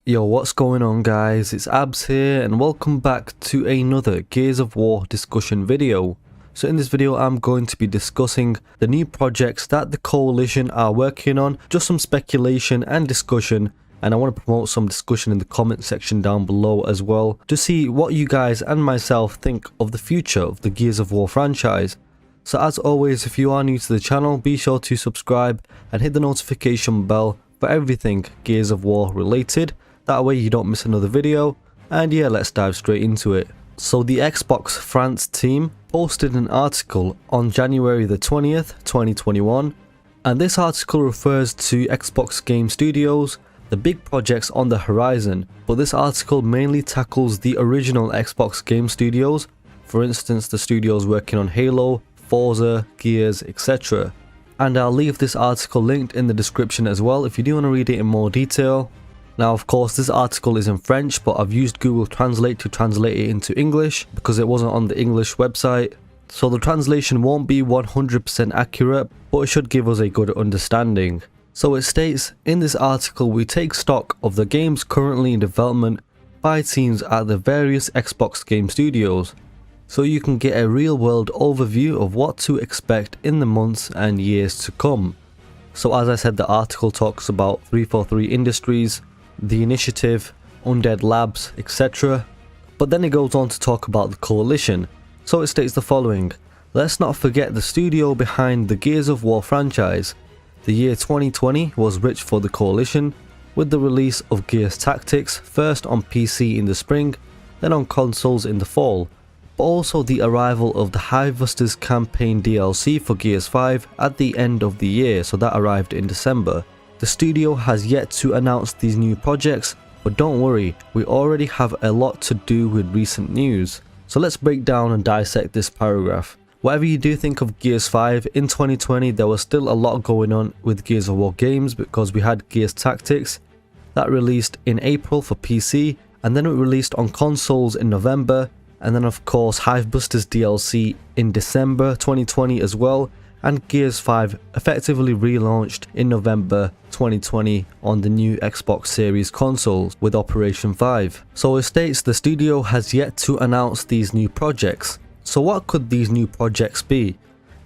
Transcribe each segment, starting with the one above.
Yo, what's going on guys, it's Abs here and welcome back to another Gears of War discussion video. So in this video I'm going to be discussing the new projects that the coalition are working on, just some speculation and discussion, and I want to promote some discussion in the comment section down below as well to see what you guys and myself think of the future of the Gears of War franchise. So as always, if you are new to the channel, be sure to subscribe and hit the notification bell for everything Gears of War related. That way you don't miss another video, and yeah, let's dive straight into it. So the Xbox France team posted an article on January the 20th, 2021, and this article refers to Xbox Game Studios, the big projects on the horizon, but this article mainly tackles the original Xbox Game Studios, for instance the studios working on Halo, Forza, Gears, etc. And I'll leave this article linked in the description as well if you do want to read it in more detail. Now of course this article is in French, but I've used Google Translate to translate it into English because it wasn't on the English website. So the translation won't be 100% accurate, but it should give us a good understanding. So it states, in this article we take stock of the games currently in development by teams at the various Xbox Game Studios, so you can get a real world overview of what to expect in the months and years to come. So as I said, the article talks about 343 Industries, the Initiative, Undead Labs, etc. But then it goes on to talk about the coalition. So it states the following: let's not forget the studio behind the Gears of War franchise. The year 2020 was rich for the coalition, with the release of Gears Tactics first on PC in the spring, then on consoles in the fall, but also the arrival of the Hivebusters campaign DLC for Gears 5 at the end of the year, so that arrived in December. The studio has yet to announce these new projects, but don't worry, we already have a lot to do with recent news. So let's break down and dissect this paragraph. Whatever you do think of Gears 5, in 2020 there was still a lot going on with Gears of War games, because we had Gears Tactics that released in April for PC, and then it released on consoles in November, and then of course Hivebusters DLC in December 2020 as well, and Gears 5 effectively relaunched in November 2020 on the new Xbox Series consoles with Operation 5. So it states the studio has yet to announce these new projects. So what could these new projects be?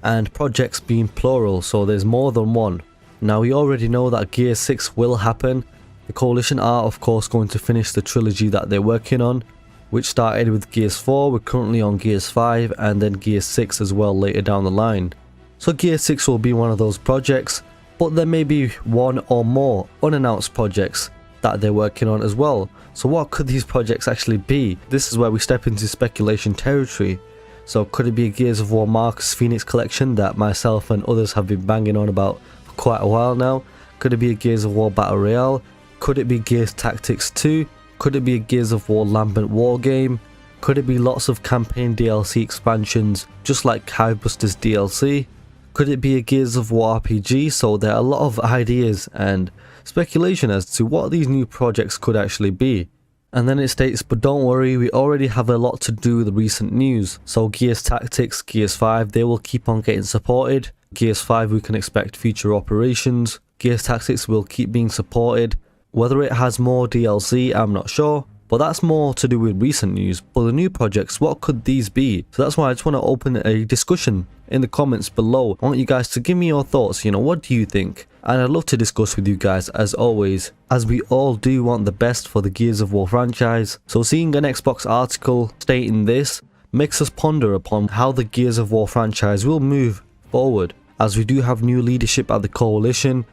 And projects being plural, so there's more than one. Now we already know that Gears 6 will happen. The coalition are of course going to finish the trilogy that they're working on, which started with Gears 4, we're currently on Gears 5, and then Gears 6 as well later down the line. So Gears 6 will be one of those projects, but there may be one or more unannounced projects that they're working on as well. So what could these projects actually be? This is where we step into speculation territory. So could it be a Gears of War Marcus Fenix collection that myself and others have been banging on about for quite a while now? Could it be a Gears of War Battle Royale? Could it be Gears Tactics 2? Could it be a Gears of War Lambent war game? Could it be lots of campaign DLC expansions just like Hivebusters DLC? Could it be a Gears of War RPG? So there are a lot of ideas and speculation as to what these new projects could actually be. And then it states, but don't worry, we already have a lot to do with the recent news. So Gears Tactics, Gears 5, they will keep on getting supported. Gears 5 we can expect future operations. Gears Tactics will keep being supported. Whether it has more DLC, I'm not sure. But that's more to do with recent news. But the new projects, what could these be? So that's why I just want to open a discussion in the comments below. I want you guys to give me your thoughts, what do you think? And I'd love to discuss with you guys as always, as we all do want the best for the Gears of War franchise. So seeing an Xbox article stating this makes us ponder upon how the Gears of War franchise will move forward, as we do have new leadership at the coalition.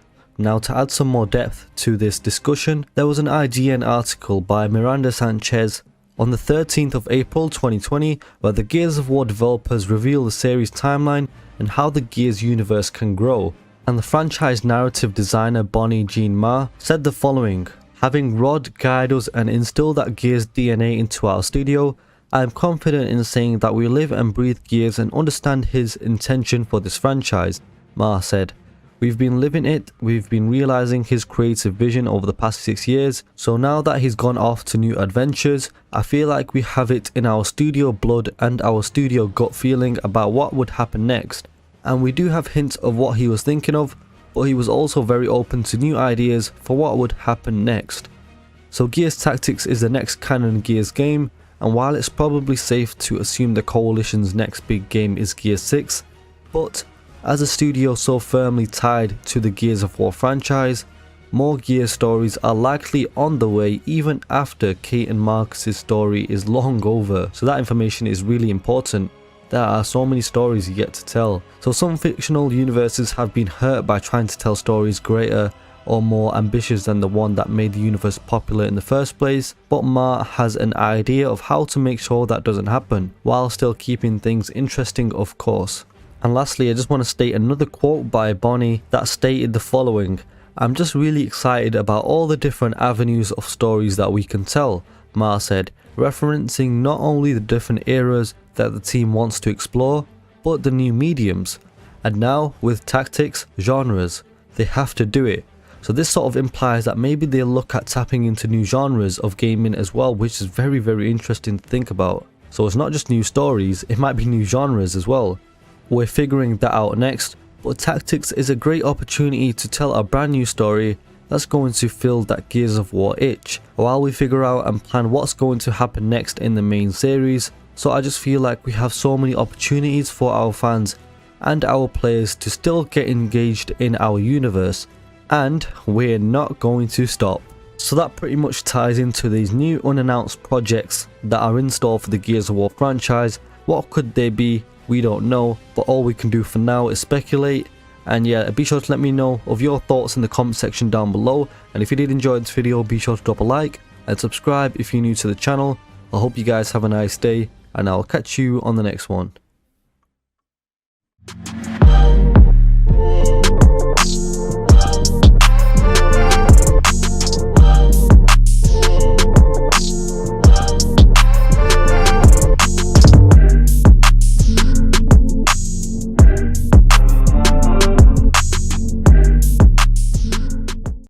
Now to add some more depth to this discussion, there was an IGN article by Miranda Sanchez on the 13th of April 2020 where the Gears of War developers reveal the series timeline and how the Gears universe can grow. And the franchise narrative designer Bonnie Jean Ma said the following: having Rod guide us and instill that Gears DNA into our studio, I am confident in saying that we live and breathe Gears and understand his intention for this franchise, Ma said. We've been living it, we've been realizing his creative vision over the past 6 years, so now that he's gone off to new adventures, I feel like we have it in our studio blood and our studio gut feeling about what would happen next. And we do have hints of what he was thinking of, but he was also very open to new ideas for what would happen next. So Gears Tactics is the next canon Gears game, and while it's probably safe to assume the Coalition's next big game is Gears 6, but as a studio so firmly tied to the Gears of War franchise, more Gears stories are likely on the way even after Kate and Marcus's story is long over, so that information is really important. There are so many stories yet to tell. So some fictional universes have been hurt by trying to tell stories greater or more ambitious than the one that made the universe popular in the first place, but Mark has an idea of how to make sure that doesn't happen, while still keeping things interesting, of course. And lastly, I just want to state another quote by Bonnie that stated the following: "I'm just really excited about all the different avenues of stories that we can tell," Ma said, referencing not only the different eras that the team wants to explore, but the new mediums. And now, with tactics, genres, they have to do it. So this sort of implies that maybe they'll look at tapping into new genres of gaming as well, which is very interesting to think about. So it's not just new stories, it might be new genres as well. We're figuring that out next, but Tactics is a great opportunity to tell a brand new story that's going to fill that Gears of War itch, while we figure out and plan what's going to happen next in the main series. So I just feel like we have so many opportunities for our fans and our players to still get engaged in our universe, and we're not going to stop. So that pretty much ties into these new unannounced projects that are in store for the Gears of War franchise. What could they be? We don't know, but all we can do for now is speculate. And yeah, be sure to let me know of your thoughts in the comment section down below, and if you did enjoy this video, be sure to drop a like and subscribe if you're new to the channel. I hope you guys have a nice day, and I'll catch you on the next one.